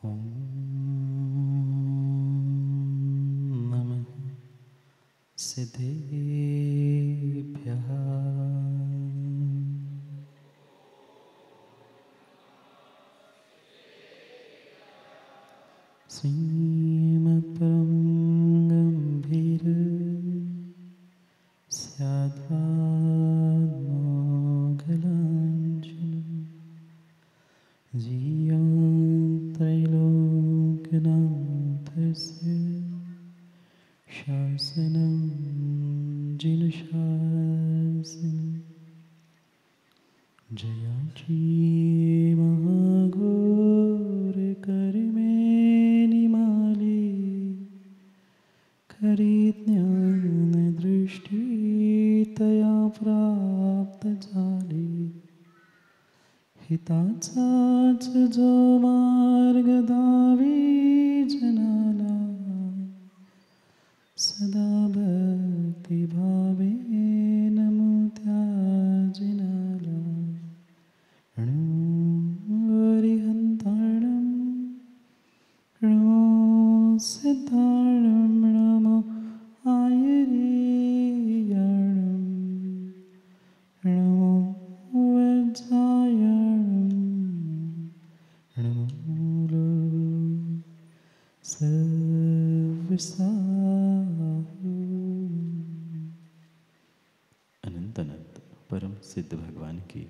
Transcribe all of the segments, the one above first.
ॐ नमः सिद्धेभ्यः। श्रीमत्परं गम्भीर स्याद्वान्मोघलाञ्छनं जीयात्रैलोक्यनाथस्य शासनं जिनशासनं जयाची महाघोरकर्मेणिमाली खरीज्ञानदृष्टि तया प्राप्तजाले हिताचाच जो मार्ग दावी जनाला सदा भक्तिभावेन मुत्याजिनाला हरिहन्ताणं नमो सिद्धाणं नमो आयर्याणं नमो वज्रायणं नमो सर्वसाहु। अनंत अनंत परम सिद्ध भगवान की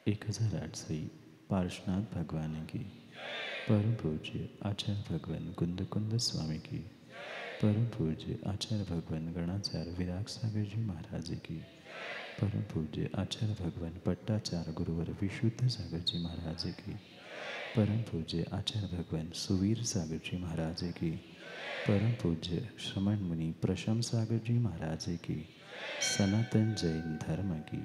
1008वीं पार्श्वनाथ भगवान की, परम पूज्य आचार्य भगवान कुंद कुंद स्वामी की, परम पूज्य आचार्य भगवान गणाचार्य विराग सागर जी महाराज की, परम पूज्य आचार्य भगवान पट्टाचार्य गुरुवर विशुद्ध सागर जी महाराज की, परम पूज्य आचार्य भगवान सुवीर सागर जी महाराज की, परम पूज्य श्रमण मुनि प्रशम सागर जी महाराज की, सनातन जैन धर्म की,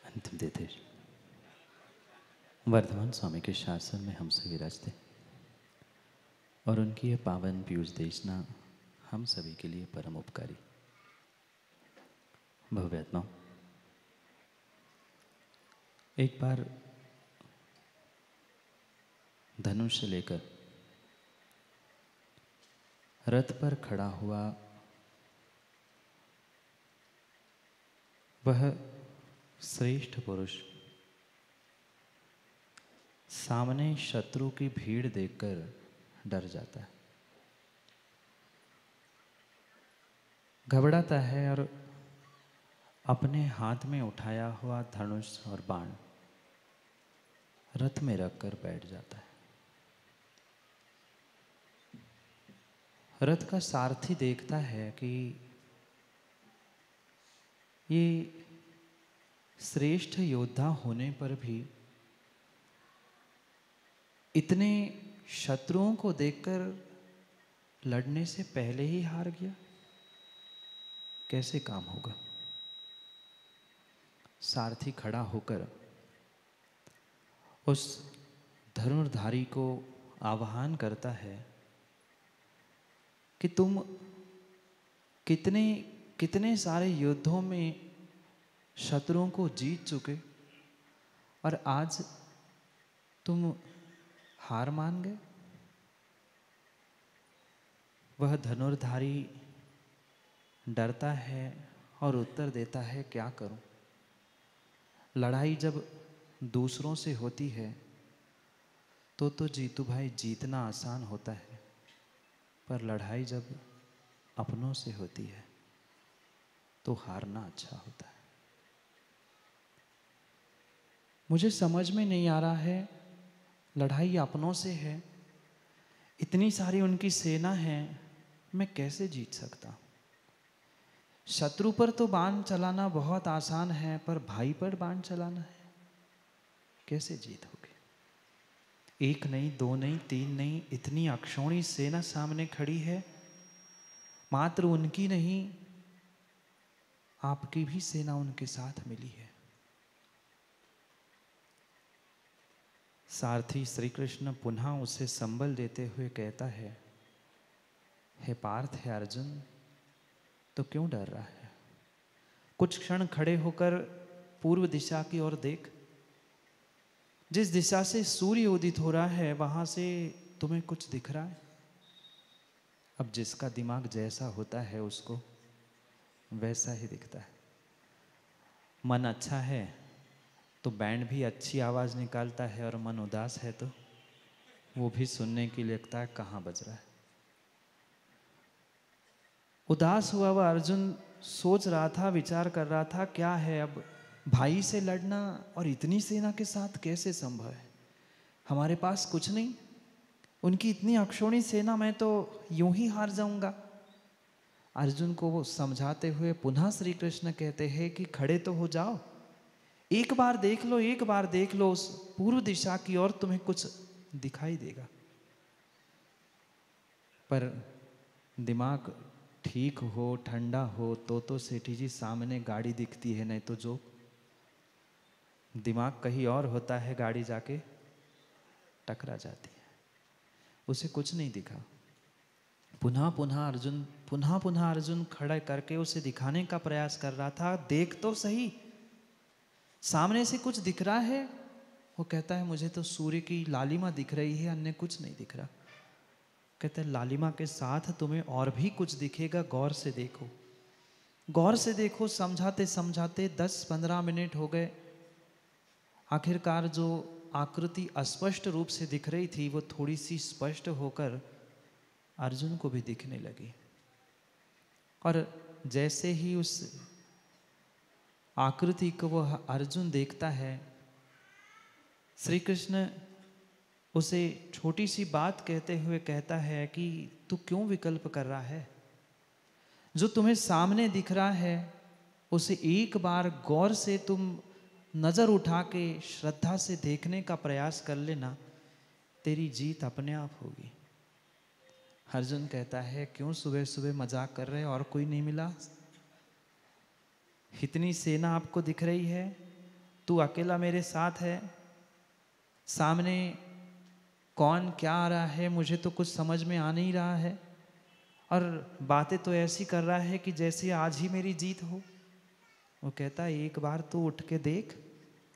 अंतिम देते वर्धमान स्वामी के शासन में हमसे विराजते और उनकी यह पावन पीयूष देशना हम सभी के लिए परम उपकारी। भव्यात्मा, एक बार धनुष लेकर रथ पर खड़ा हुआ वह श्रेष्ठ पुरुष सामने शत्रु की भीड़ देखकर डर जाता है, घबराता है और अपने हाथ में उठाया हुआ धनुष और बाण रथ में रखकर बैठ जाता है। रथ का सारथी देखता है कि ये श्रेष्ठ योद्धा होने पर भी इतने शत्रुओं को देखकर लड़ने से पहले ही हार गया, कैसे काम होगा। सारथी खड़ा होकर उस धनुर्धारी को आह्वान करता है कि तुम कितने सारे युद्धों में शत्रुओं को जीत चुके और आज तुम हार मान गए। वह धनुर्धारी डरता है और उत्तर देता है, क्या करूं। लड़ाई जब दूसरों से होती है तो जीतू भाई जीतना आसान होता है, पर लड़ाई जब अपनों से होती है तो हारना अच्छा होता है। मुझे समझ में नहीं आ रहा है, लड़ाई अपनों से है, इतनी सारी उनकी सेना है, मैं कैसे जीत सकता हूं। शत्रु पर तो बाण चलाना बहुत आसान है, पर भाई पर बाण चलाना है, कैसे जीत होगी। एक नहीं, दो नहीं, तीन नहीं, इतनी अक्षौणी सेना सामने खड़ी है। मात्र उनकी नहीं, आपकी भी सेना उनके साथ मिली है। सारथी श्री कृष्ण पुनः उसे संबल देते हुए कहता है, हे पार्थ, हे अर्जुन, तो क्यों डर रहा है? कुछ क्षण खड़े होकर पूर्व दिशा की ओर देख। जिस दिशा से सूर्य उदित हो रहा है वहां से तुम्हें कुछ दिख रहा है? अब जिसका दिमाग जैसा होता है उसको वैसा ही दिखता है। मन अच्छा है तो बैंड भी अच्छी आवाज निकालता है, और मन उदास है तो वो भी सुनने के लिए लगता है कहाँ बज रहा है। उदास हुआ वह अर्जुन सोच रहा था, विचार कर रहा था, क्या है अब भाई से लड़ना और इतनी सेना के साथ कैसे संभव है? हमारे पास कुछ नहीं, उनकी इतनी अक्षौणी सेना, मैं तो यूं ही हार जाऊंगा। अर्जुन को वो समझाते हुए पुनः श्री कृष्ण कहते हैं कि खड़े तो हो जाओ, एक बार देख लो, एक बार देख लो उस पूर्व दिशा की ओर, तुम्हें कुछ दिखाई देगा। पर दिमाग ठीक हो, ठंडा हो तो सेठी जी सामने गाड़ी दिखती है, नहीं तो जो दिमाग कहीं और होता है गाड़ी जाके टकरा जाती है। उसे कुछ नहीं दिखा। पुनः पुनः अर्जुन खड़ा करके उसे दिखाने का प्रयास कर रहा था, देख तो सही, सामने से कुछ दिख रहा है। वो कहता है मुझे तो सूर्य की लालिमा दिख रही है, अन्य कुछ नहीं दिख रहा। कहते हैं लालिमा के साथ तुम्हें और भी कुछ दिखेगा, गौर से देखो, गौर से देखो। समझाते समझाते 10-15 मिनट हो गए। आखिरकार जो आकृति अस्पष्ट रूप से दिख रही थी वो थोड़ी सी स्पष्ट होकर अर्जुन को भी दिखने लगी। और जैसे ही उस आकृति को वह अर्जुन देखता है, श्री कृष्ण उसे छोटी सी बात कहते हुए कहता है कि तू क्यों विकल्प कर रहा है? जो तुम्हें सामने दिख रहा है उसे एक बार गौर से तुम नजर उठा के श्रद्धा से देखने का प्रयास कर लेना, तेरी जीत अपने आप होगी। अर्जुन कहता है क्यों सुबह सुबह मजाक कर रहे, और कोई नहीं मिला? इतनी सेना आपको दिख रही है, तू अकेला मेरे साथ है, सामने कौन क्या आ रहा है मुझे तो कुछ समझ में आ नहीं रहा है, और बातें तो ऐसी कर रहा है कि जैसे आज ही मेरी जीत हो। वो कहता है एक बार तू उठ के देख,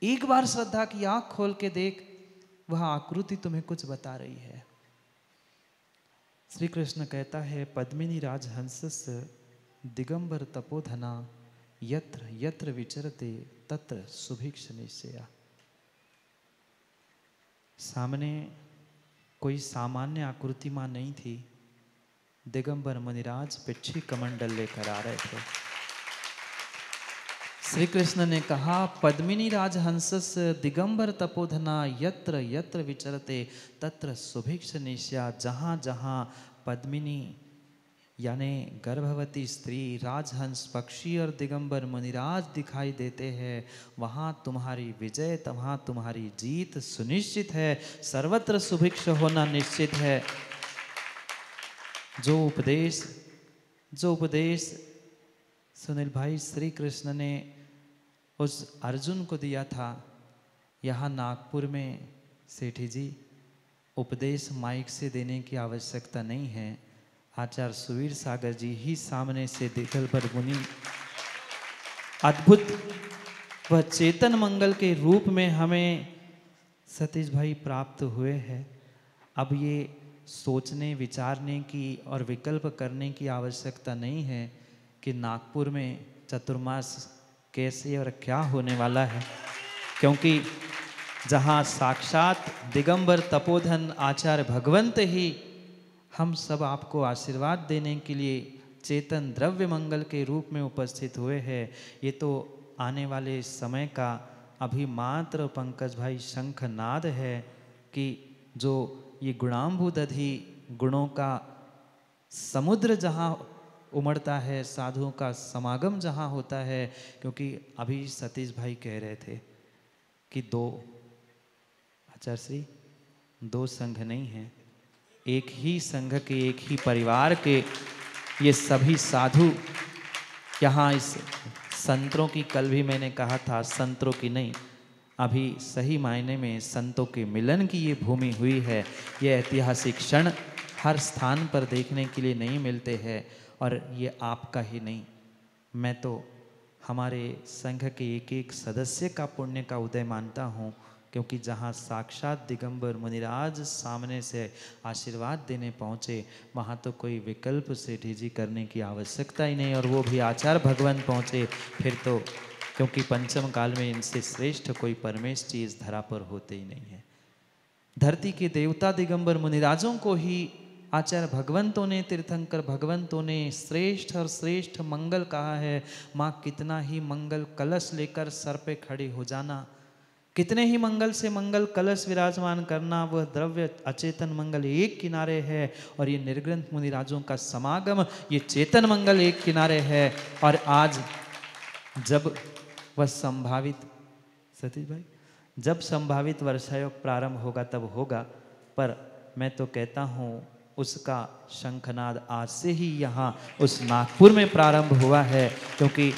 एक बार श्रद्धा की आंख खोल के देख, वह आकृति तुम्हें कुछ बता रही है। श्री कृष्ण कहता है पद्मिनी राजहंसस् दिगंबर तपोधना यत्र यत्र विचरते तत्र सुभिक्ष निश्चया। सामने कोई सामान्य आकृति मां नहीं थी, दिगंबर मुनिराज पिच्छी कमंडल लेकर आ रहे थे। श्री कृष्ण ने कहा पद्मिनी राजहंसस् दिगंबर तपोधना यत्र यत्र विचरते तत्र सुभिक्ष निश्या। जहाँ जहाँ पद्मिनी यानी गर्भवती स्त्री, राजहंस पक्षी और दिगंबर मुनिराज दिखाई देते हैं, वहाँ तुम्हारी विजय, वहाँ तुम्हारी जीत सुनिश्चित है, सर्वत्र सुभिक्ष होना निश्चित है। जो उपदेश सुनील भाई श्री कृष्ण ने उस अर्जुन को दिया था, यहाँ नागपुर में सेठी जी उपदेश माइक से देने की आवश्यकता नहीं है। आचार्य सुवीर सागर जी ही सामने से दिगंबर मुनि अद्भुत वह चेतन मंगल के रूप में हमें सतीश भाई प्राप्त हुए हैं। अब ये सोचने विचारने की और विकल्प करने की आवश्यकता नहीं है कि नागपुर में चतुर्मास कैसे और क्या होने वाला है, क्योंकि जहाँ साक्षात दिगंबर तपोधन आचार्य भगवंत ही हम सब आपको आशीर्वाद देने के लिए चेतन द्रव्य मंगल के रूप में उपस्थित हुए हैं। ये तो आने वाले समय का अभी मात्र पंकज भाई शंखनाद है कि जो ये गुणांबुदधि गुणों का समुद्र जहाँ उमड़ता है, साधुओं का समागम जहाँ होता है। क्योंकि अभी सतीश भाई कह रहे थे कि आचार्य श्री दो संघ नहीं हैं, एक ही संघ के, एक ही परिवार के ये सभी साधु यहाँ इस संतरों की, कल भी मैंने कहा था संतरों की नहीं, अभी सही मायने में संतों के मिलन की ये भूमि हुई है। ये ऐतिहासिक क्षण हर स्थान पर देखने के लिए नहीं मिलते हैं, और ये आपका ही नहीं, मैं तो हमारे संघ के एक एक सदस्य का पुण्य का उदय मानता हूँ, क्योंकि जहाँ साक्षात दिगंबर मुनिराज सामने से आशीर्वाद देने पहुँचे, वहाँ तो कोई विकल्प से ढीजी करने की आवश्यकता ही नहीं, और वो भी आचार्य भगवान पहुँचे, फिर तो क्योंकि पंचम काल में इनसे श्रेष्ठ कोई परमेश चीज धरा पर होते ही नहीं है। धरती के देवता दिगंबर मुनिराजों को ही आचार्य भगवंतों ने, तीर्थंकर भगवंतों ने श्रेष्ठ और श्रेष्ठ मंगल कहा है। माँ कितना ही मंगल कलश लेकर सर पे खड़े हो जाना, कितने ही मंगल से मंगल कलश विराजमान करना, वह द्रव्य अचेतन मंगल एक किनारे है, और ये निर्ग्रंथ मुनिराजों का समागम ये चेतन मंगल एक किनारे है। और आज जब वह संभावित, सतीश भाई, जब संभावित वर्षायोग प्रारंभ होगा तब होगा, पर मैं तो कहता हूँ उसका शंखनाद आज से ही यहाँ उस नागपुर में प्रारंभ हुआ है, क्योंकि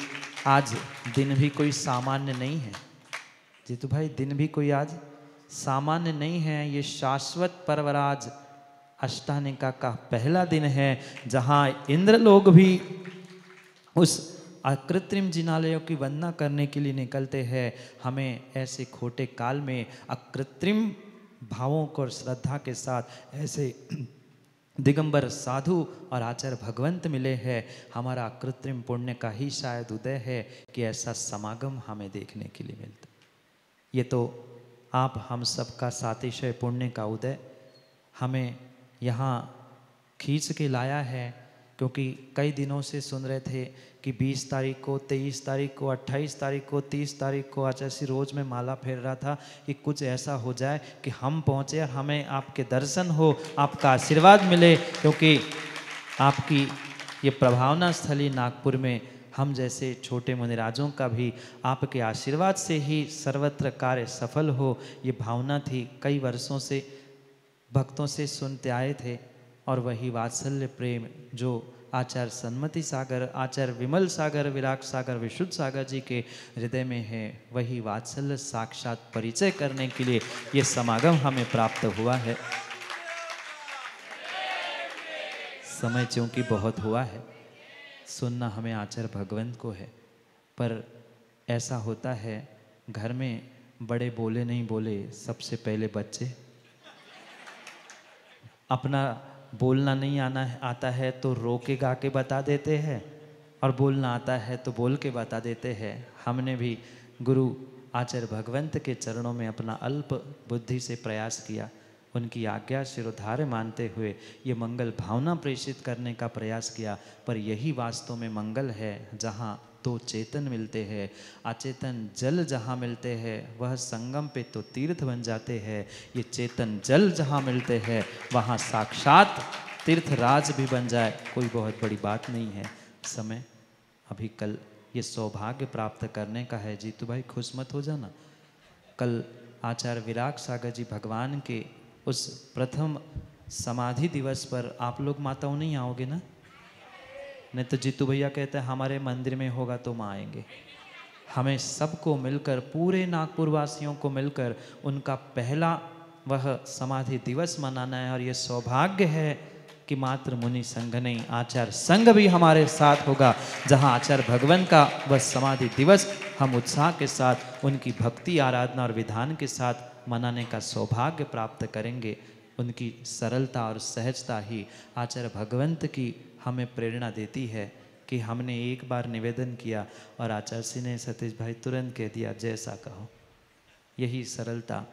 आज दिन भी कोई सामान्य नहीं है जीतू भाई, दिन भी कोई आज सामान्य नहीं है। ये शाश्वत पर्वराज अष्टानिका का पहला दिन है, जहाँ इंद्र लोग भी उस अकृत्रिम जिनालयों की वंदना करने के लिए निकलते हैं। हमें ऐसे खोटे काल में अकृत्रिम भावों को श्रद्धा के साथ ऐसे दिगंबर साधु और आचार्य भगवंत मिले हैं। हमारा कृत्रिम पुण्य का ही शायद उदय है कि ऐसा समागम हमें देखने के लिए मिलता। ये तो आप हम सबका सातिशय पुण्य का उदय हमें यहाँ खींच के लाया है, क्योंकि कई दिनों से सुन रहे थे कि 20 तारीख को, 23 तारीख को, 28 तारीख को, 30 तारीख को आचार्य रोज में माला फेर रहा था कि कुछ ऐसा हो जाए कि हम पहुँचे और हमें आपके दर्शन हो, आपका आशीर्वाद मिले, क्योंकि आपकी ये प्रभावना स्थली नागपुर में हम जैसे छोटे मुनिराजों का भी आपके आशीर्वाद से ही सर्वत्र कार्य सफल हो, ये भावना थी। कई वर्षों से भक्तों से सुनते आए थे, और वही वात्सल्य प्रेम जो आचार्य सन्मति सागर, आचार्य विमल सागर, विराग सागर, विशुद्ध सागर जी के हृदय में है, वही वात्सल्य साक्षात परिचय करने के लिए ये समागम हमें प्राप्त हुआ है। समय चूंकि बहुत हुआ है, सुनना हमें आचार्य भगवंत को है, पर ऐसा होता है घर में बड़े बोले नहीं बोले, सबसे पहले बच्चे। अपना बोलना नहीं आता है तो रो के गा के बता देते हैं, और बोलना आता है तो बोल के बता देते हैं। हमने भी गुरु आचार्य भगवंत के चरणों में अपना अल्प बुद्धि से प्रयास किया, उनकी आज्ञा शिरोधार्य मानते हुए ये मंगल भावना प्रेषित करने का प्रयास किया। पर यही वास्तव में मंगल है, जहाँ दो चेतन मिलते हैं। अचेतन जल जहाँ मिलते हैं वह संगम पे तो तीर्थ बन जाते हैं। ये चेतन जल जहाँ मिलते हैं वहाँ साक्षात तीर्थराज भी बन जाए, कोई बहुत बड़ी बात नहीं है। समय अभी कल ये सौभाग्य प्राप्त करने का है। जीतू भाई खुश मत हो जाना, कल आचार्य विराग सागर जी भगवान के उस प्रथम समाधि दिवस पर आप लोग माताओं नहीं आओगे ना? नहीं तो जीतू भैया कहते हैं हमारे मंदिर में होगा तो माँ आएंगे। हमें सबको मिलकर, पूरे नागपुर वासियों को मिलकर उनका पहला वह समाधि दिवस मनाना है। और ये सौभाग्य है कि मात्र मुनि संघ नहीं, आचार्य संघ भी हमारे साथ होगा, जहाँ आचार्य भगवान का वह समाधि दिवस हम उत्साह के साथ उनकी भक्ति, आराधना और विधान के साथ मनाने का सौभाग्य प्राप्त करेंगे। उनकी सरलता और सहजता ही आचार्य भगवंत की हमें प्रेरणा देती है कि हमने एक बार निवेदन किया और आचार्य सिंह ने, सतीश भाई तुरंत कह दिया जैसा कहो। यही सरलता,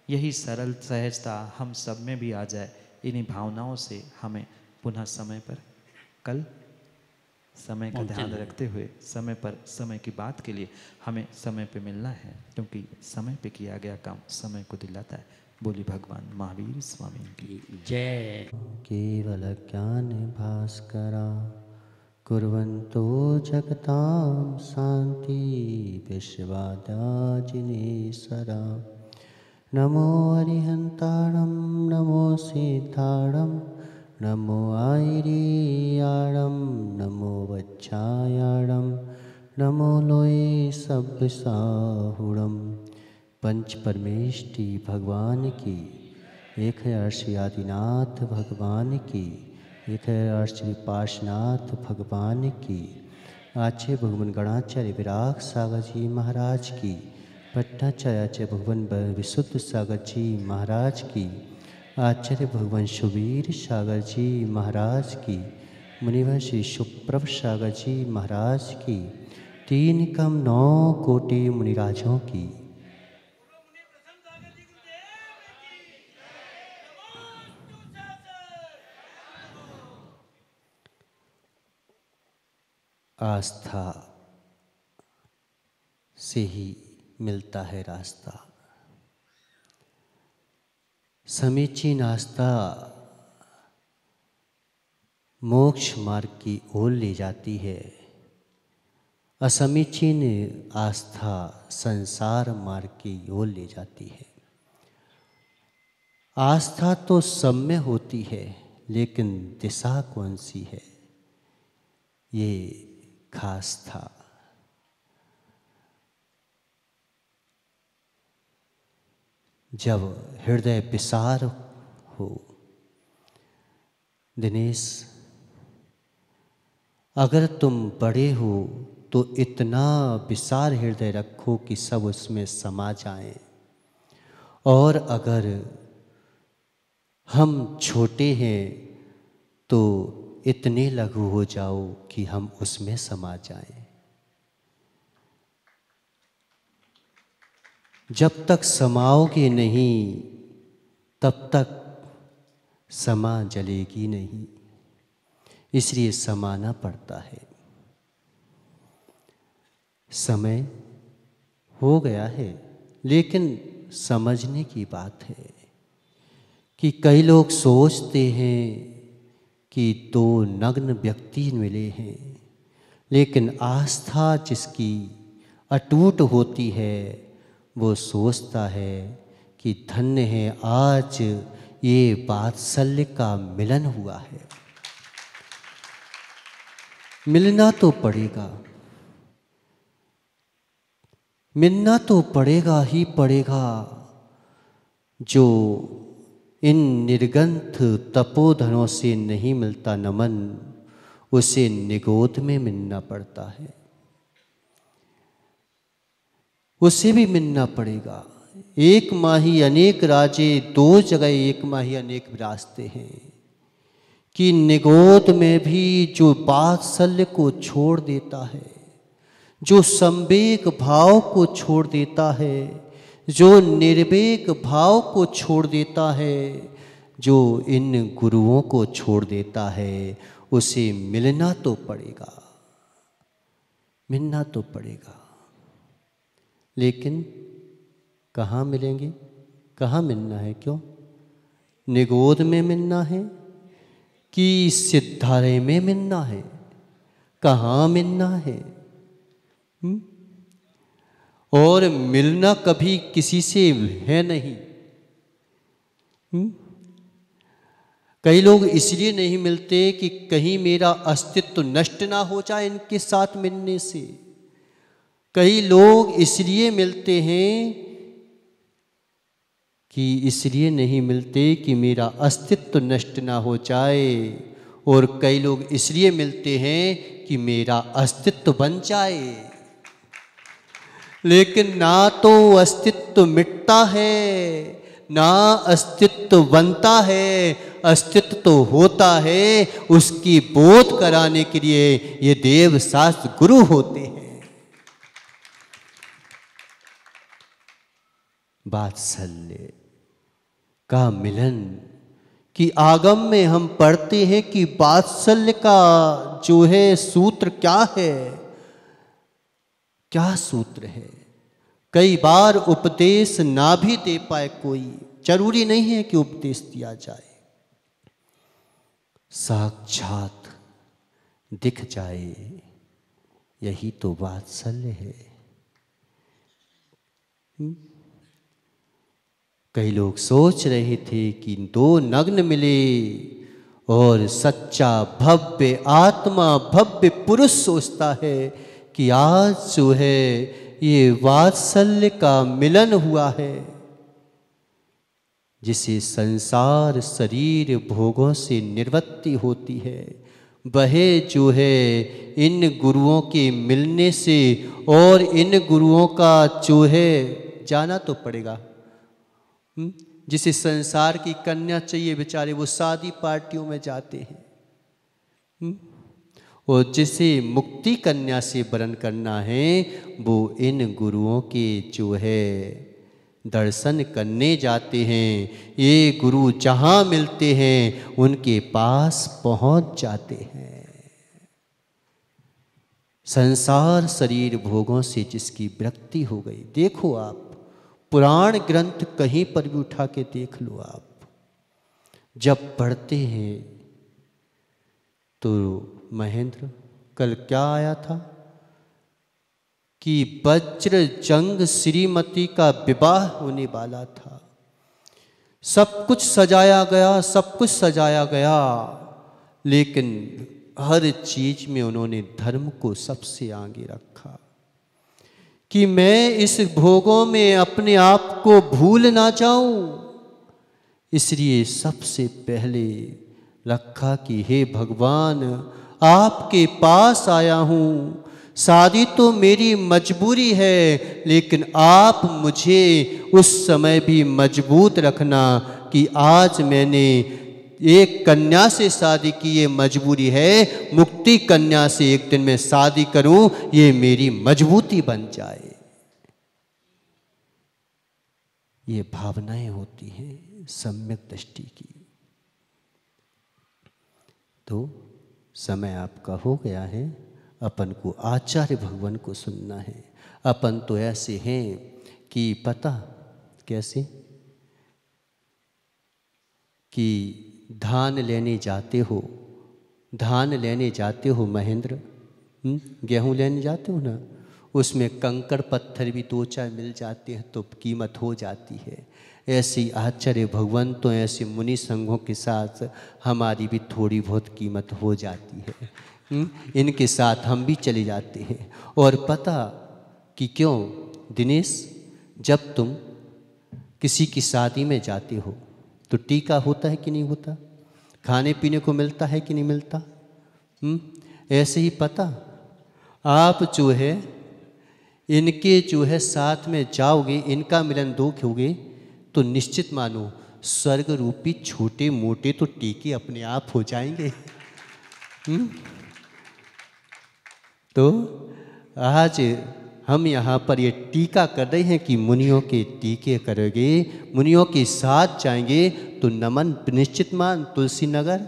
यही सरल सहजता हम सब में भी आ जाए। इन्हीं भावनाओं से हमें पुनः समय पर, कल समय का ध्यान रखते हुए समय पर, समय की बात के लिए हमें समय पे मिलना है, क्योंकि समय पे किया गया काम समय को दिलाता है। बोली भगवान महावीर स्वामी की जय। केवल ज्ञान भास्करा कुर्वन्तो जगतां शान्ति विश्वादाजिनेसरा। नमो अरिहन्ताणं नमो सिद्धाणं नमो आयर्याणं नमो वज्रायाणं नमो लोये सब्बसाहुणं। पंच परमेष्टि भगवान की, 1000 श्री आदिनाथ भगवान की, 1000 श्री पार्श्वनाथ भगवान की, आचार्य भगवान गणाचार्य विराग सागर जी महाराज की, पट्टाचार्य आचार्य भगवान विशुद्ध सागर जी महाराज की, आचार्य भगवान सुबीर सागर जी महाराज की, मुनिवर श्री सुप्रभ सागर जी महाराज की, 3 कम 9 कोटि मुनिराजों की। आस्था से ही मिलता है रास्ता। समीचीन आस्था मोक्ष मार्ग की ओर ले जाती है, असमीचीन आस्था संसार मार्ग की ओर ले जाती है। आस्था तो सब में होती है, लेकिन दिशा कौन सी है, ये खास था। जब हृदय विसार हो, दिनेश, अगर तुम बड़े हो तो इतना विसार हृदय रखो कि सब उसमें समा जाएं, और अगर हम छोटे हैं तो इतने लघु हो जाओ कि हम उसमें समा जाएं। जब तक समाओगे नहीं तब तक समा जलेगी नहीं, इसलिए समाना पड़ता है। समय हो गया है, लेकिन समझने की बात है कि कई लोग सोचते हैं कि 2 नग्न व्यक्ति मिले हैं, लेकिन आस्था जिसकी अटूट होती है वो सोचता है कि धन्य है आज ये वात्सल्य का मिलन हुआ है। मिलना तो पड़ेगा, मिलना तो पड़ेगा ही पड़ेगा। जो इन निर्गंथ तपोधनों से नहीं मिलता नमन, उसे निगोद में मिलना पड़ता है, उसे भी मिलना पड़ेगा। एक माही अनेक राजे, 2 जगह एक माही अनेक रास्ते हैं, कि निगोद में भी जो वात्सल्य को छोड़ देता है, जो संवेग भाव को छोड़ देता है, जो निर्वेग भाव को छोड़ देता है, जो इन गुरुओं को छोड़ देता है, उसे मिलना तो पड़ेगा, मिलना तो पड़ेगा। लेकिन कहाँ मिलेंगे, कहाँ मिलना है, क्यों? निगोद में मिलना है कि सिद्धालय में मिलना है, कहाँ मिलना है? और मिलना कभी किसी से है नहीं। कई लोग इसलिए नहीं मिलते कि कहीं मेरा अस्तित्व नष्ट ना हो जाए इनके साथ मिलने से। कई लोग इसलिए मिलते हैं कि इसलिए नहीं मिलते कि मेरा अस्तित्व नष्ट ना हो जाए, और कई लोग इसलिए मिलते हैं कि मेरा अस्तित्व बन जाए। लेकिन ना तो अस्तित्व मिटता है, ना अस्तित्व बनता है, अस्तित्व तो होता है। उसकी बोध कराने के लिए ये देव शास्त्र गुरु होते हैं। वात्सल्य का मिलन कि आगम में हम पढ़ते हैं कि वात्सल्य का जो है सूत्र क्या है, क्या सूत्र है। कई बार उपदेश ना भी दे पाए कोई, जरूरी नहीं है कि उपदेश दिया जाए, साक्षात दिख जाए, यही तो वात्सल्य है। कई लोग सोच रहे थे कि 2 नग्न मिले और सच्चा भव्य आत्मा, भव्य पुरुष सोचता है कि आज जो है ये वात्सल्य का मिलन हुआ है, जिसे संसार शरीर भोगों से निवृत्ति होती है, वह जो है इन गुरुओं के मिलने से और इन गुरुओं का जो है जाना तो पड़ेगा। जिसे संसार की कन्या चाहिए बेचारे वो शादी पार्टियों में जाते हैं, और जिसे मुक्ति कन्या से वरण करना है वो इन गुरुओं के जो है दर्शन करने जाते हैं। ये गुरु जहाँ मिलते हैं उनके पास पहुँच जाते हैं। संसार शरीर भोगों से जिसकी विरक्ति हो गई, देखो आप पुराण ग्रंथ कहीं पर भी उठा के देख लो आप, जब पढ़ते हैं तो महेंद्र कल क्या आया था कि वज्र जंग श्रीमती का विवाह होने वाला था। सब कुछ सजाया गया, सब कुछ सजाया गया, लेकिन हर चीज में उन्होंने धर्म को सबसे आगे रखा कि मैं इस भोगों में अपने आप को भूल ना जाऊं। इसलिए सबसे पहले रखा कि हे भगवान आपके पास आया हूं, शादी तो मेरी मजबूरी है, लेकिन आप मुझे उस समय भी मजबूत रखना कि आज मैंने एक कन्या से शादी की, ये मजबूरी है, मुक्ति कन्या से एक दिन मैं शादी करूं, ये मेरी मजबूती बन जाए। ये भावनाएं होती हैं सम्यक दृष्टि की। तो समय आपका हो गया है, अपन को आचार्य भगवान को सुनना है। अपन तो ऐसे हैं कि पता कैसे कि धान लेने जाते हो, धान लेने जाते हो महेंद्र, गेहूं लेने जाते हो ना, उसमें कंकड़ पत्थर भी दो चार मिल जाते हैं तो कीमत हो जाती है। ऐसी आचार्य भगवान तो ऐसे मुनि संघों के साथ हमारी भी थोड़ी बहुत कीमत हो जाती है। इनके साथ हम भी चले जाते हैं। और पता कि क्यों दिनेश, जब तुम किसी की शादी में जाते हो तो टीका होता है कि नहीं होता, खाने पीने को मिलता है कि नहीं मिलता। ऐसे ही पता आप जो है इनके जो है साथ में जाओगे, इनका मिलन दोगे तो निश्चित मानो स्वर्ग रूपी छोटे मोटे तो टीके अपने आप हो जाएंगे। तो आज हम यहाँ पर ये टीका कर रहे हैं कि मुनियों के टीके करोगे, मुनियों के साथ जाएंगे तो नमन निश्चित मान तुलसी नगर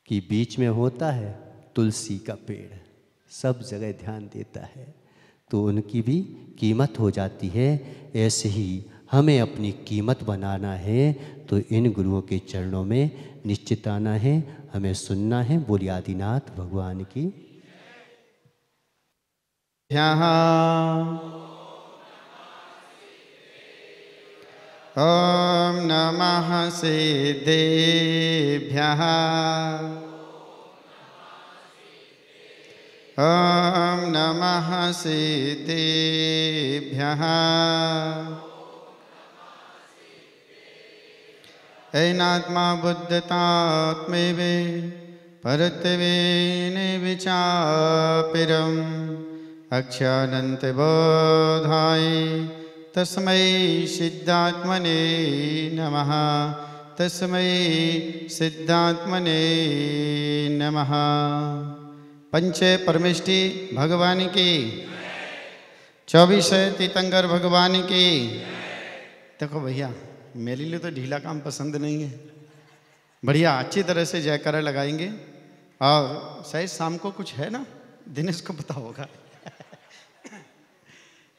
कि बीच में होता है तुलसी का पेड़, सब जगह ध्यान देता है, तो उनकी भी कीमत हो जाती है। ऐसे ही हमें अपनी कीमत बनाना है तो इन गुरुओं के चरणों में निश्चित आना है, हमें सुनना है। बोलिए आदिनाथ भगवान की। ओम नमः सिद्धेभ्यः, ओम नमः सिद्धेभ्यः। ऐनात्मा बुद्धतात्मेवे परत्वेने विचापिरम् अक्षानन्तबोधाय तस्मै सिद्धात्मने नमः, तस्मै सिद्धात्मने नमः। पंच परमेष्टि भगवान की, 24 तीर्थंकर भगवान की। देखो भैया, मेरे लिए तो ढीला काम पसंद नहीं है, बढ़िया अच्छी तरह से जयकारा लगाएंगे। और शायद शाम को कुछ है ना, दिनेश को पता होगा।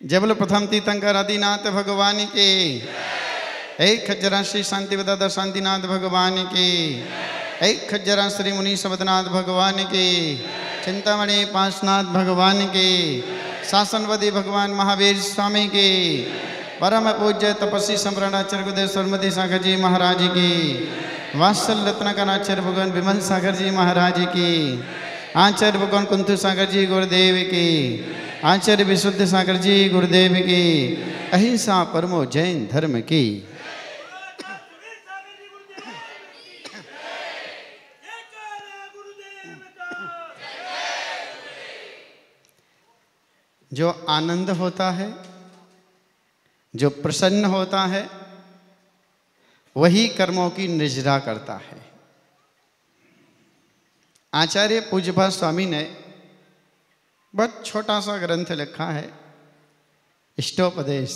जय बोलो प्रथम तीर्थंकर आदिनाथ भगवान की, एक खज्जरा श्री शांति बदादा शांतिनाथ भगवान की, एक खज्जरा श्री मुनि सबदनाथ भगवान की, चिंतामणि पांचनाथ भगवान की, शासनवदी भगवान महावीर स्वामी की, परम पूज्य तपस्वी सम्राटाचार्य गुरुदेव सरमती सागर जी महाराज की, वात्सल रत्नाकराचार्य भगवान विमल सागर जी महाराज की, आचार्य भगवान कुंतु सागर जी गुरुदेव की, आचार्य विशुद्ध सागर जी गुरुदेव की, अहिंसा परमो जैन धर्म की। जो आनंद होता है, जो प्रसन्न होता है, वही कर्मों की निजरा करता है। आचार्य पूज्यपाद स्वामी ने बहुत छोटा सा ग्रंथ लिखा है, इष्टोपदेश।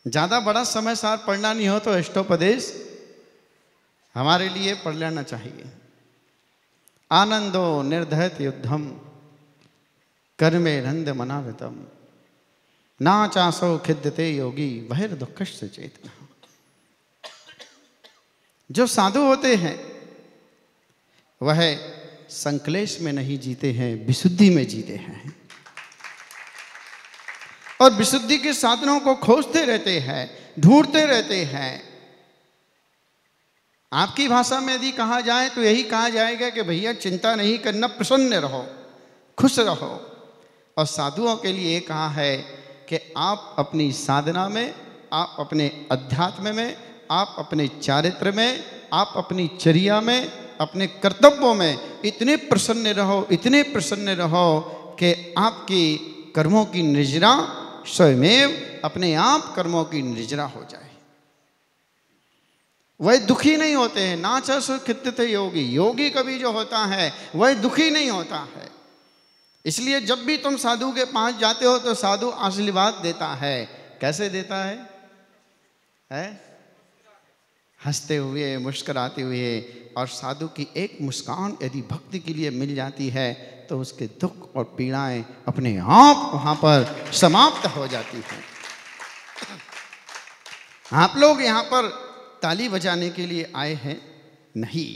ज़्यादा बड़ा समय सार पढ़ना नहीं हो तो इष्टोपदेश हमारे लिए पढ़ लेना चाहिए। आनंदो निर्धयत युद्धम कर्मे नंद मनावतम ना चासो खिद्यते योगी बहिर्दुःखस्य चेतना। जो साधु होते हैं वह संक्लेश में नहीं जीते हैं, विशुद्धि में जीते हैं और विशुद्धि के साधनों को खोजते रहते हैं, ढूंढते रहते हैं। आपकी भाषा में यदि कहा जाए तो यही कहा जाएगा कि भैया चिंता नहीं करना, प्रसन्न रहो, खुश रहो। और साधुओं के लिए कहा है कि आप अपनी साधना में, आप अपने अध्यात्म में, आप अपने चारित्र में, आप अपनी चर्या में, अपने कर्तव्यों में इतने प्रसन्न रहो, इतने प्रसन्न रहो कि आपकी कर्मों की निजरा स्वयमेव अपने आप कर्मों की निजरा हो जाए। वह दुखी नहीं होते हैं। ना च सुखित योगी, योगी कभी जो होता है वह दुखी नहीं होता है। इसलिए जब भी तुम साधु के पास जाते हो तो साधु आशीर्वाद देता है। कैसे देता है? हंसते हुए, मुस्कुराते हुए। और साधु की एक मुस्कान यदि भक्ति के लिए मिल जाती है तो उसके दुख और पीड़ाएं अपने आप वहां पर समाप्त हो जाती हैं। आप लोग यहाँ पर ताली बजाने के लिए आए हैं नहीं,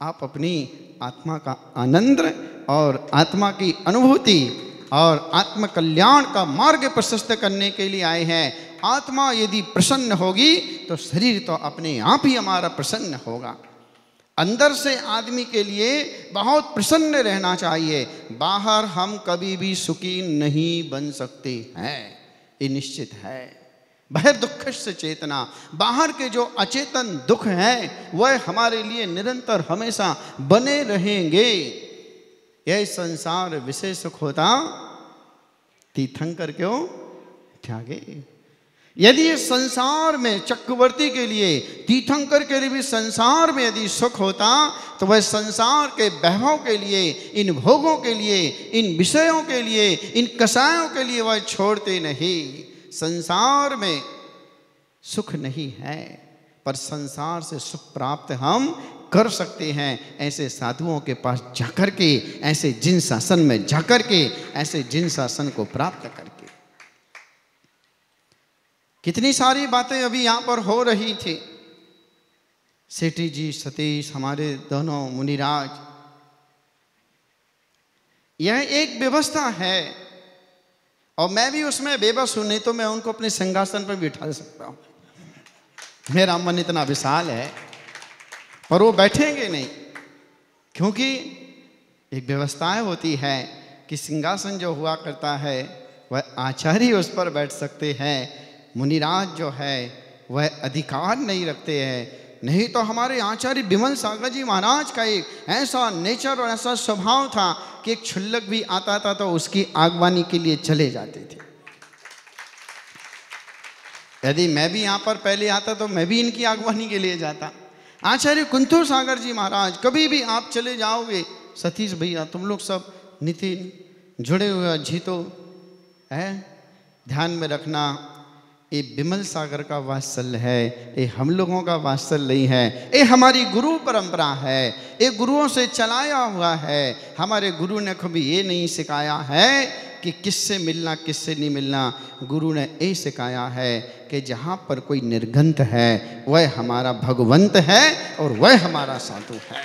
आप अपनी आत्मा का आनंद और आत्मा की अनुभूति और आत्म कल्याण का मार्ग प्रशस्त करने के लिए आए हैं। आत्मा यदि प्रसन्न होगी तो शरीर तो अपने आप ही हमारा प्रसन्न होगा। अंदर से आदमी के लिए बहुत प्रसन्न रहना चाहिए। बाहर हम कभी भी सुखी नहीं बन सकते हैं, ये निश्चित है। बहिर्दुःखस्य चेतना, बाहर के जो अचेतन दुख हैं वह हमारे लिए निरंतर हमेशा बने रहेंगे। यह संसार विषय सुख होता तीर्थंकर क्यों त्यागे। यदि ये संसार में चक्रवर्ती के लिए, तीर्थंकर के लिए भी संसार में यदि सुख होता तो वह संसार के वैभव के लिए, इन भोगों के लिए, इन विषयों के लिए, इन कसायों के लिए वह छोड़ते नहीं। संसार में सुख नहीं है पर संसार से सुख प्राप्त हम कर सकते हैं। ऐसे साधुओं के पास जाकर के, ऐसे जिन शासन में जाकर के, ऐसे जिन शासन को प्राप्त करके। कितनी सारी बातें अभी यहाँ पर हो रही थी। सेठी जी, सतीश, हमारे दोनों मुनिराज, यह एक व्यवस्था है और मैं भी उसमें बेबस हूं, नहीं तो मैं उनको अपने सिंहासन पर बिठा सकता हूं। मेरा मन इतना विशाल है पर वो बैठेंगे नहीं, क्योंकि एक व्यवस्थाएं होती है कि सिंहासन जो हुआ करता है वह आचार्य उस पर बैठ सकते हैं। मुनिराज जो है वह अधिकार नहीं रखते हैं। नहीं तो हमारे आचार्य बिमल सागर जी महाराज का एक ऐसा नेचर और ऐसा स्वभाव था कि एक क्षुल्लक भी आता था तो उसकी आगवानी के लिए चले जाते थे। यदि मैं भी यहाँ पर पहले आता तो मैं भी इनकी आगवानी के लिए जाता। आचार्य कुंतु सागर जी महाराज, कभी भी आप चले जाओगे, सतीश भैया, तुम लोग सब, नितिन, जुड़े हुए जीतो है, ध्यान में रखना, ये बिमल सागर का वात्सल्य है, ये हम लोगों का वात्सल्य नहीं है। ये हमारी गुरु परंपरा है, ये गुरुओं से चलाया हुआ है। हमारे गुरु ने कभी ये नहीं सिखाया है कि किससे मिलना किससे नहीं मिलना। गुरु ने ये सिखाया है कि जहाँ पर कोई निर्गंत है वह हमारा भगवंत है और वह हमारा साधु है।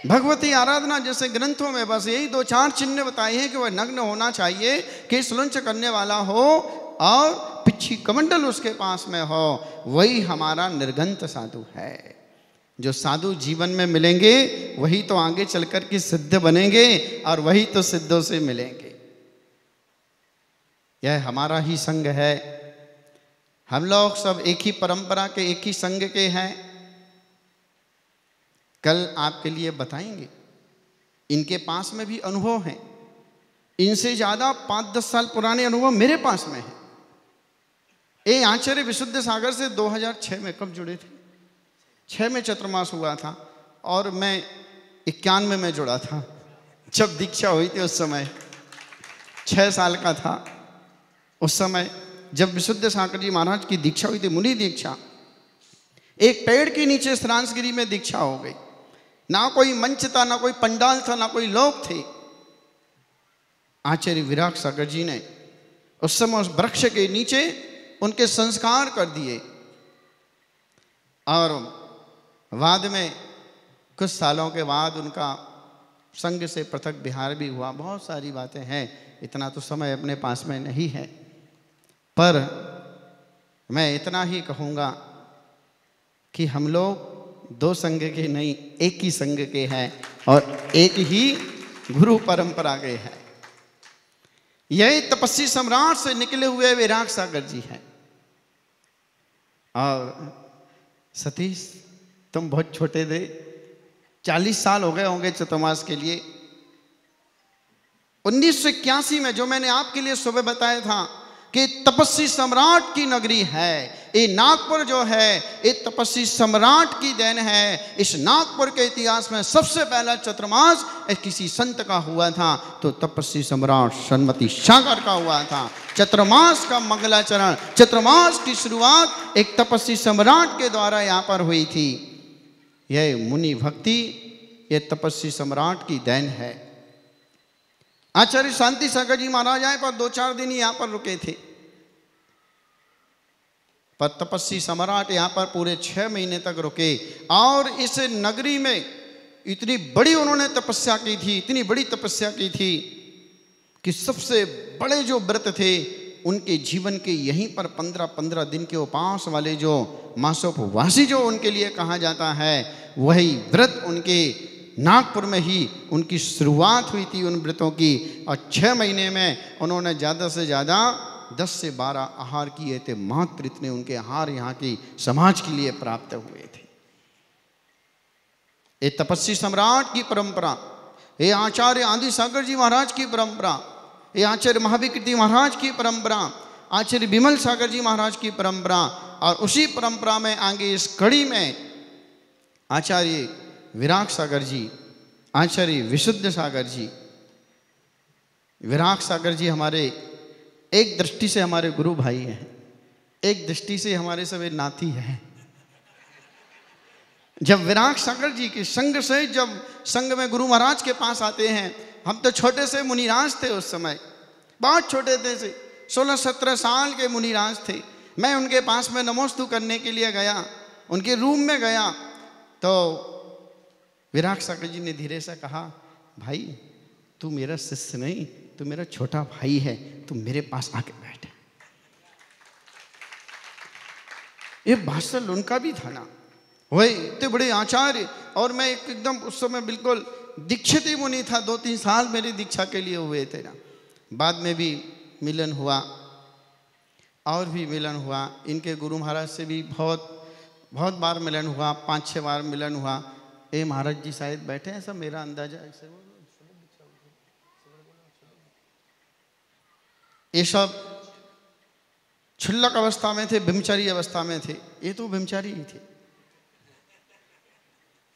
भगवती आराधना जैसे ग्रंथों में बस यही 2-4 चिन्ह बताए हैं कि वह नग्न होना चाहिए, केश लुंच करने वाला हो और बिच्छी कमंडल उसके पास में हो, वही हमारा निर्गंत साधु है। जो साधु जीवन में मिलेंगे वही तो आगे चलकर के सिद्ध बनेंगे और वही तो सिद्धों से मिलेंगे। यह हमारा ही संग है। हम लोग सब एक ही परंपरा के, एक ही संग के हैं। कल आपके लिए बताएंगे, इनके पास में भी अनुभव हैं। इनसे ज्यादा 5-10 साल पुराने अनुभव मेरे पास में है। ये आचार्य विशुद्ध सागर से 2006 में कब जुड़े थे? 6 में चतुर्मास हुआ था और मैं 91 में जुड़ा था। जब दीक्षा हुई थी उस समय 6 साल का था। उस समय जब विशुद्ध सागर जी महाराज की दीक्षा हुई थी, मुनि दीक्षा, एक पेड़ के नीचे श्रांसगिरी में दीक्षा हो गई। ना कोई मंच था, ना कोई पंडाल था, ना कोई लोग थे। आचार्य विराग सागर जी ने उस समय उस वृक्ष के नीचे उनके संस्कार कर दिए और बाद में कुछ सालों के बाद उनका संघ से पृथक विहार भी हुआ। बहुत सारी बातें हैं, इतना तो समय अपने पास में नहीं है, पर मैं इतना ही कहूँगा कि हम लोग 2 संघ के नहीं, एक ही संघ के हैं और एक ही गुरु परंपरा के हैं। यही तपस्वी सम्राट से निकले हुए विराग सागर जी हैं। और सतीश, तुम बहुत छोटे थे, 40 साल हो गए होंगे चतुर्मास के लिए। 1981 में जो मैंने आपके लिए सुबह बताया था कि तपस्वी सम्राट की नगरी है, ये नागपुर जो है ये तपस्वी सम्राट की देन है। इस नागपुर के इतिहास में सबसे पहला चतुर्मास किसी संत का हुआ था तो तपस्वी सम्राट सन्मति सागर का हुआ था। चतुर्मास का मंगलाचरण, चतुर्मास की शुरुआत एक तपस्वी सम्राट के द्वारा यहाँ पर हुई थी। यह मुनि भक्ति, यह तपस्वी सम्राट की देन है। आचार्य शांति सागर जी महाराज आए पर 2-4 दिन यहाँ पर रुके थे, पर तपस्वी सम्राट यहाँ पर पूरे 6 महीने तक रुके और इस नगरी में इतनी बड़ी उन्होंने तपस्या की थी, इतनी बड़ी तपस्या की थी कि सबसे बड़े जो व्रत थे उनके जीवन के यहीं पर 15-15 दिन के उपवास वाले जो मासोपवासी जो उनके लिए कहा जाता है, वही व्रत उनके नागपुर में ही उनकी शुरुआत हुई थी उन व्रतों की। और 6 महीने में उन्होंने ज़्यादा से ज़्यादा 10 से 12 आहार किए थे। मात्र इतने उनके आहार यहाँ की समाज के लिए प्राप्त हुए थे। ये तपस्वी सम्राट की परंपरा, ये आचार्य आदि सागर जी महाराज की परंपरा, ये आचार्य महाविकृति महाराज की परंपरा, आचार्य विमल सागर जी महाराज की परंपरा, और उसी परंपरा में आगे इस कड़ी में आचार्य विराग सागर जी, आचार्य विशुद्ध सागर जी। विराग सागर जी हमारे एक दृष्टि से हमारे गुरु भाई हैं, एक दृष्टि से हमारे सभी नाती हैं। जब विराग सागर जी के संग से, जब संग में गुरु महाराज के पास आते हैं, हम तो छोटे से मुनिराज थे उस समय, बहुत छोटे थे, 16-17 साल के मुनिराज थे। मैं उनके पास में नमोस्तु करने के लिए गया, उनके रूम में गया तो विराग सागर जी ने धीरे से कहा, भाई तू मेरा शिष्य नहीं, तू मेरा छोटा भाई है, तू मेरे पास आके बैठ। ये भाषण उनका भी था ना, वही इतने बड़े आचार्य, और मैं एकदम उस समय बिल्कुल दीक्षित ही मुनि था। 2-3 साल मेरी दीक्षा के लिए हुए थे ना। बाद में भी मिलन हुआ और भी मिलन हुआ। इनके गुरु महाराज से भी बहुत बार मिलन हुआ, 5-6 बार मिलन हुआ। ये महाराज जी शायद बैठे हैं, सब मेरा अंदाजा ऐसे। ये सब क्षुल्लक अवस्था में थे, ब्रह्मचारी अवस्था में थे। ये तो ब्रह्मचारी ही थे,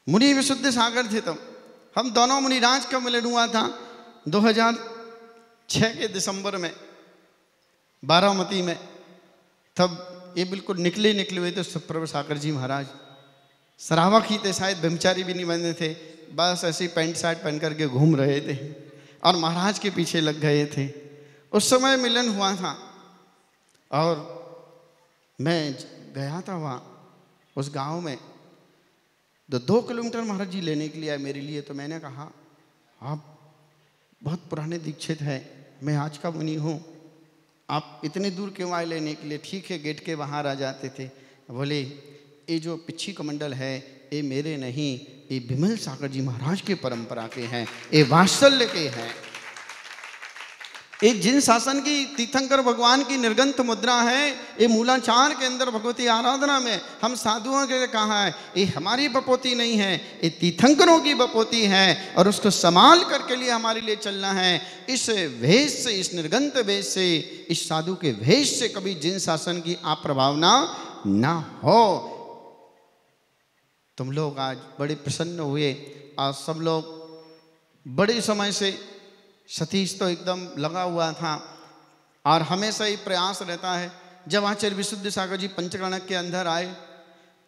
मुनि विशुद्ध सागर थे। तब हम दोनों मुनिराज का मिलन हुआ था 2006 के दिसंबर में बारामती में। तब ये बिल्कुल निकले हुए थे सुप्रभ सागर जी महाराज। सरावक ही थे, शायद ब्रह्मचारी भी नहीं बने थे, बस ऐसी पैंट शर्ट पहन करके घूम रहे थे और महाराज के पीछे लग गए थे। उस समय मिलन हुआ था और मैं गया था वहाँ उस गांव में। तो 2 किलोमीटर महाराज जी लेने के लिए आए मेरे लिए। तो मैंने कहा, आप बहुत पुराने दीक्षित हैं, मैं आज का मुनि हूँ, आप इतने दूर क्यों आए लेने के लिए? ठीक है, गेट के बाहर आ जाते थे। बोले ये जो पिछी कमंडल है ये मेरे नहीं, ये बिमल सागर जी महाराज के परंपरा के हैं, ये वात्सल्य के हैं। ये जिन शासन की तीर्थंकर भगवान की निर्गंथ मुद्रा है, ये मूलाचार के अंदर भगवती आराधना में हम साधुओं के लिए कहा है, ये हमारी बपोती नहीं है, ये तीर्थंकरों की बपोती है और उसको संभाल करके लिए हमारे लिए चलना है। इस वेश से, इस निर्गंथ वेश से, इस साधु के वेश से कभी जिन शासन की आप प्रभावना ना हो। तुम लोग आज बड़े प्रसन्न हुए, आज सब लोग बड़े समय से, सतीश तो एकदम लगा हुआ था और हमेशा ही प्रयास रहता है। जब आचार्य विशुद्ध सागर जी पंचकर्णक के अंदर आए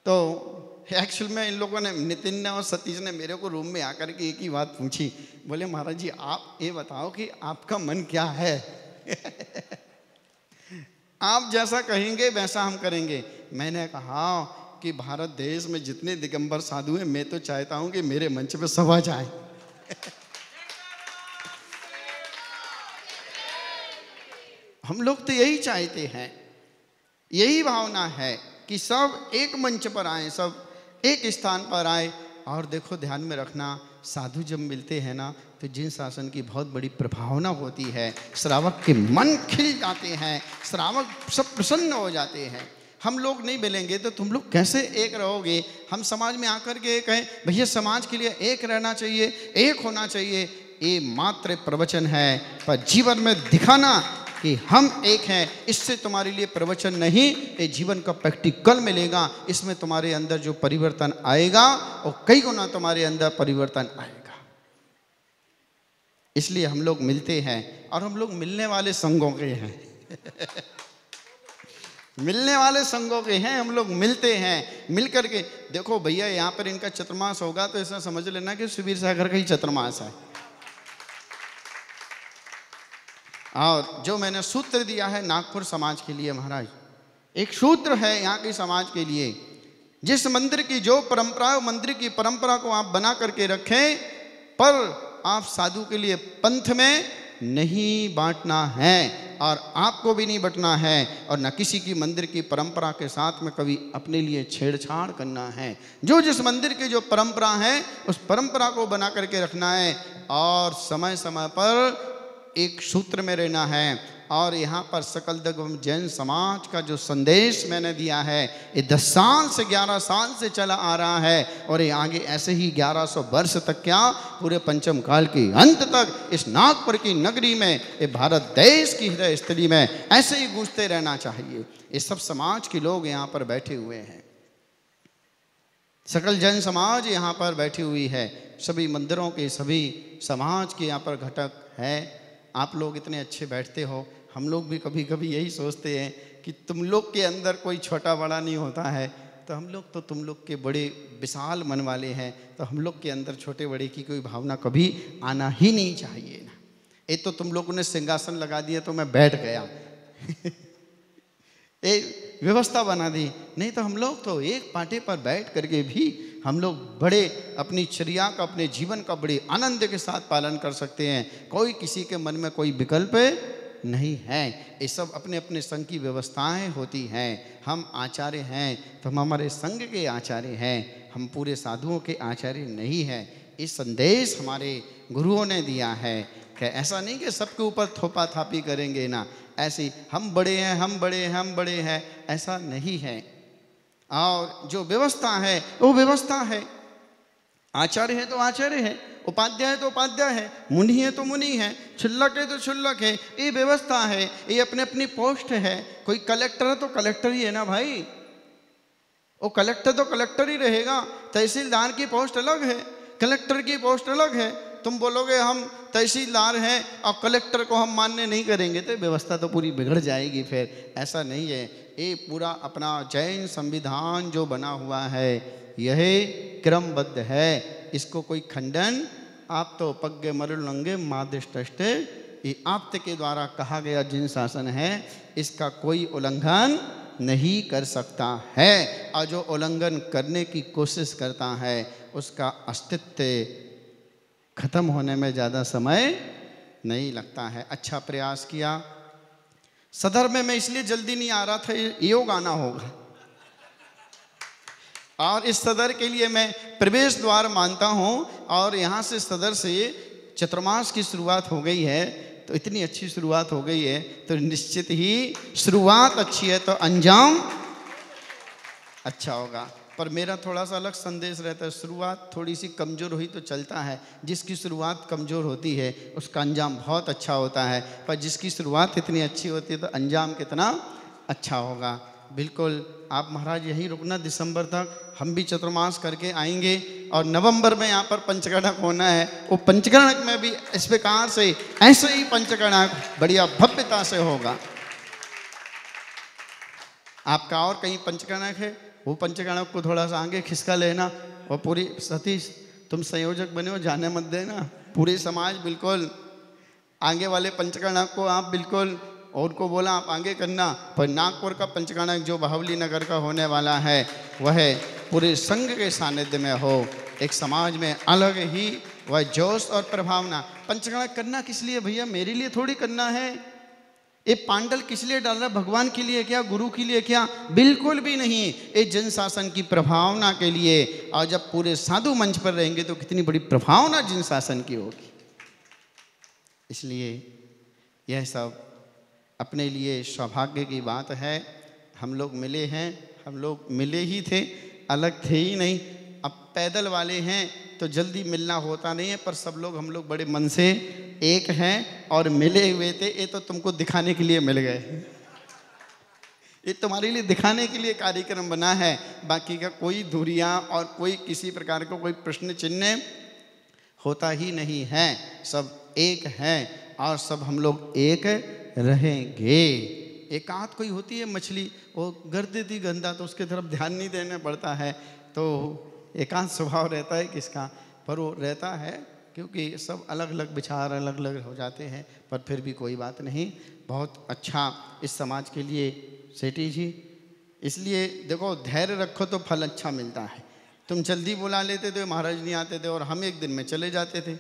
तो एक्चुअल में इन लोगों ने, नितिन ने और सतीश ने मेरे को रूम में आकर के एक ही बात पूछी। बोले महाराज जी आप ये बताओ कि आपका मन क्या है? आप जैसा कहेंगे वैसा हम करेंगे। मैंने कहा कि भारत देश में जितने दिगंबर साधु हैं, मैं तो चाहता हूं कि मेरे मंच पे सब आ जाए। हम लोग तो यही चाहते हैं, यही भावना है कि सब एक मंच पर आए, सब एक स्थान पर आए। और देखो ध्यान में रखना, साधु जब मिलते हैं ना तो जिन शासन की बहुत बड़ी प्रभावना होती है, श्रावक के मन खिल जाते हैं, श्रावक सब प्रसन्न हो जाते हैं। हम लोग नहीं मिलेंगे तो तुम लोग कैसे एक रहोगे? हम समाज में आकर के कहें भैया समाज के लिए एक रहना चाहिए, एक होना चाहिए, ये मात्र प्रवचन है, पर जीवन में दिखाना कि हम एक हैं, इससे तुम्हारे लिए प्रवचन नहीं, ये जीवन का प्रैक्टिकल मिलेगा। इसमें तुम्हारे अंदर जो परिवर्तन आएगा और कई गुना तुम्हारे अंदर परिवर्तन आएगा। इसलिए हम लोग मिलते हैं और हम लोग मिलने वाले संघों के हैं। मिलने वाले संघों के हैं, हम लोग मिलते हैं। मिल करके देखो भैया, यहाँ पर इनका चतुर्मास होगा तो ऐसा समझ लेना कि सुबीर सागर का ही चतुर्मास है। और जो मैंने सूत्र दिया है नागपुर समाज के लिए महाराज, एक सूत्र है यहाँ के समाज के लिए। जिस मंदिर की जो परंपरा है, मंदिर की परंपरा को आप बना करके रखें, पर आप साधु के लिए पंथ में नहीं बांटना है और आपको भी नहीं बंटना है, और न किसी की मंदिर की परंपरा के साथ में कभी अपने लिए छेड़छाड़ करना है। जो जिस मंदिर की जो परंपरा है उस परंपरा को बना करके रखना है और समय समय पर एक सूत्र में रहना है। और यहाँ पर सकल दग्म जैन समाज का जो संदेश मैंने दिया है, ये 10 साल से 11 साल से चला आ रहा है और ये आगे ऐसे ही 1100 वर्ष तक, क्या पूरे पंचम काल के अंत तक इस नागपुर की नगरी में, ये भारत देश की हृदय स्थली में ऐसे ही गूंजते रहना चाहिए। ये सब समाज के लोग यहाँ पर बैठे हुए हैं, सकल जैन समाज यहाँ पर बैठी हुई है, सभी मंदिरों के, सभी समाज के यहाँ पर घटक है। आप लोग इतने अच्छे बैठते हो, हम लोग भी कभी कभी यही सोचते हैं कि तुम लोग के अंदर कोई छोटा बड़ा नहीं होता है, तो हम लोग तो तुम लोग के बड़े विशाल मन वाले हैं, तो हम लोग के अंदर छोटे बड़े की कोई भावना कभी आना ही नहीं चाहिए ना। ये तो तुम लोगों ने सिंहासन लगा दिया तो मैं बैठ गया एक व्यवस्था बना दी, नहीं तो हम लोग तो एक पाटे पर बैठ करके भी हम लोग बड़े अपनी चर्या का, अपने जीवन का बड़े आनंद के साथ पालन कर सकते हैं। कोई किसी के मन में कोई विकल्प नहीं है। ये सब अपने अपने संघ की व्यवस्थाएं होती हैं। हम आचार्य हैं तो हम हमारे संघ के आचार्य हैं, हम पूरे साधुओं के आचार्य नहीं हैं। इस संदेश हमारे गुरुओं ने दिया है कि ऐसा नहीं कि सबके ऊपर थोपा थापी करेंगे ना, ऐसी हम बड़े हैं, हम बड़े हैं, हम बड़े हैं, ऐसा नहीं है। और जो व्यवस्था है वो व्यवस्था है। आचार्य है तो आचार्य है, उपाध्याय है तो उपाध्याय है, मुनि है तो मुनि है, क्षुल्लक है तो क्षुल्लक है। ये व्यवस्था है, ये अपने अपनी पोस्ट है। कोई कलेक्टर है तो कलेक्टर ही है ना भाई, वो कलेक्टर तो कलेक्टर ही रहेगा। तहसीलदार की पोस्ट अलग है, कलेक्टर की पोस्ट अलग है। तुम बोलोगे हम तहसीलदार हैं और कलेक्टर को हम मान्य नहीं करेंगे तो व्यवस्था तो पूरी बिगड़ जाएगी। फिर ऐसा नहीं है। ये पूरा अपना जैन संविधान जो बना हुआ है यह क्रमबद्ध है, इसको कोई खंडन आप तो पग्गे मरुलंगे मादिष्टे, ये आप्त के द्वारा कहा गया जिन शासन है इसका कोई उल्लंघन नहीं कर सकता है। और जो उल्लंघन करने की कोशिश करता है उसका अस्तित्व खत्म होने में ज़्यादा समय नहीं लगता है। अच्छा प्रयास किया, सदर में मैं इसलिए जल्दी नहीं आ रहा था, योग आना होगा, और इस सदर के लिए मैं प्रवेश द्वार मानता हूँ। और यहाँ से सदर से चतुर्मास की शुरुआत हो गई है, तो इतनी अच्छी शुरुआत हो गई है, तो निश्चित ही शुरुआत अच्छी है तो अंजाम अच्छा होगा। पर मेरा थोड़ा सा अलग संदेश रहता है, शुरुआत थोड़ी सी कमज़ोर हुई तो चलता है, जिसकी शुरुआत कमज़ोर होती है उसका अंजाम बहुत अच्छा होता है, पर जिसकी शुरुआत इतनी अच्छी होती है तो अंजाम कितना अच्छा होगा। बिल्कुल आप महाराज यहीं रुकना दिसंबर तक, हम भी चतुर्मास करके आएंगे, और नवंबर में यहाँ पर पंचकर्णक होना है। वो पंचकर्णक में भी इस प्रकार से ऐसे ही पंचकर्णक बढ़िया भव्यता से होगा। आपका और कहीं पंचकर्णक है, वो पंचकर्णक को थोड़ा सा आगे खिसका लेना, और पूरी सतीश तुम संयोजक बने हो, जाने मत देना, पूरे समाज बिल्कुल आगे वाले पंचकर्णक को आप बिल्कुल, और को बोला आप आगे करना। पर नागपुर का पंचकर्णक जो बाहुली नगर का होने वाला है वह पूरे संघ के सानिध्य में हो, एक समाज में अलग ही वह जोश और प्रभावना। पंचकर्णक करना किस लिए भैया? मेरे लिए थोड़ी करना है। ये पांडल किस लिए डाल रहा? भगवान के लिए क्या? गुरु के लिए क्या? बिल्कुल भी नहीं। ये जन शासन की प्रभावना के लिए। और जब पूरे साधु मंच पर रहेंगे तो कितनी बड़ी प्रभावना जन शासन की होगी। इसलिए यह सब अपने लिए सौभाग्य की बात है। हम लोग मिले हैं, हम लोग मिले ही थे, अलग थे ही नहीं। अब पैदल वाले हैं तो जल्दी मिलना होता नहीं है, पर सब लोग हम लोग बड़े मन से एक हैं और मिले हुए थे। ये तो तुमको दिखाने के लिए मिल गए, ये तुम्हारे लिए दिखाने के लिए कार्यक्रम बना है। बाकी का कोई दूरियां और कोई किसी प्रकार का कोई प्रश्न चिन्ह होता ही नहीं है। सब एक हैं और सब हम लोग एक रहेंगे। एकांत कोई होती है मछली, वो गर देती गंदा तो उसके तरफ ध्यान नहीं देना पड़ता है, तो एकांत स्वभाव रहता है किसका, पर वो रहता है क्योंकि सब अलग अलग विचार अलग अलग हो जाते हैं। पर फिर भी कोई बात नहीं, बहुत अच्छा इस समाज के लिए सेठी जी। इसलिए देखो धैर्य रखो तो फल अच्छा मिलता है। तुम जल्दी बुला लेते थे, महाराज नहीं आते थे और हम एक दिन में चले जाते थे,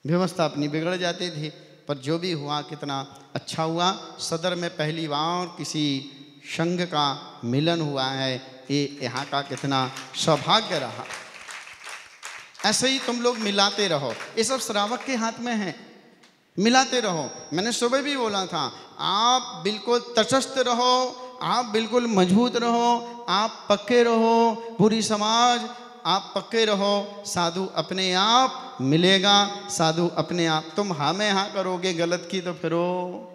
व्यवस्था अपनी बिगड़ जाती थी। पर जो भी हुआ कितना अच्छा हुआ। सदर में पहली बार किसी संघ का मिलन हुआ है, ये यहाँ का कितना सौभाग्य रहा। ऐसे ही तुम लोग मिलाते रहो, ये सब श्रावक के हाथ में है, मिलाते रहो। मैंने सुबह भी बोला था, आप बिल्कुल तटस्थ रहो, आप बिल्कुल मजबूत रहो, आप पक्के रहो, पूरी समाज आप पक्के रहो। साधु अपने आप मिलेगा, साधु अपने आप। तुम हाँ में हाँ करोगे गलत की तो फिर वो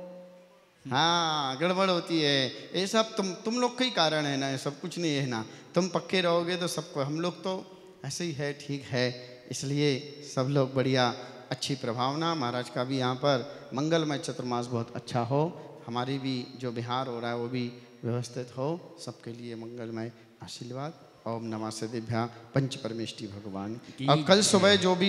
हाँ गड़बड़ होती है। ये सब तुम लोग का ही कारण है ना, ये सब कुछ नहीं है ना। तुम पक्के रहोगे तो सबको, हम लोग तो ऐसे ही है, ठीक है। इसलिए सब लोग बढ़िया अच्छी प्रभावना। महाराज का भी यहाँ पर मंगलमय चतुर्मास बहुत अच्छा हो, हमारी भी जो विहार हो रहा है वो भी व्यवस्थित हो, सबके लिए मंगलमय आशीर्वाद। ओम नमः सिद्धिभ्या पंच परमेष्टि भगवान। और कल सुबह जो भी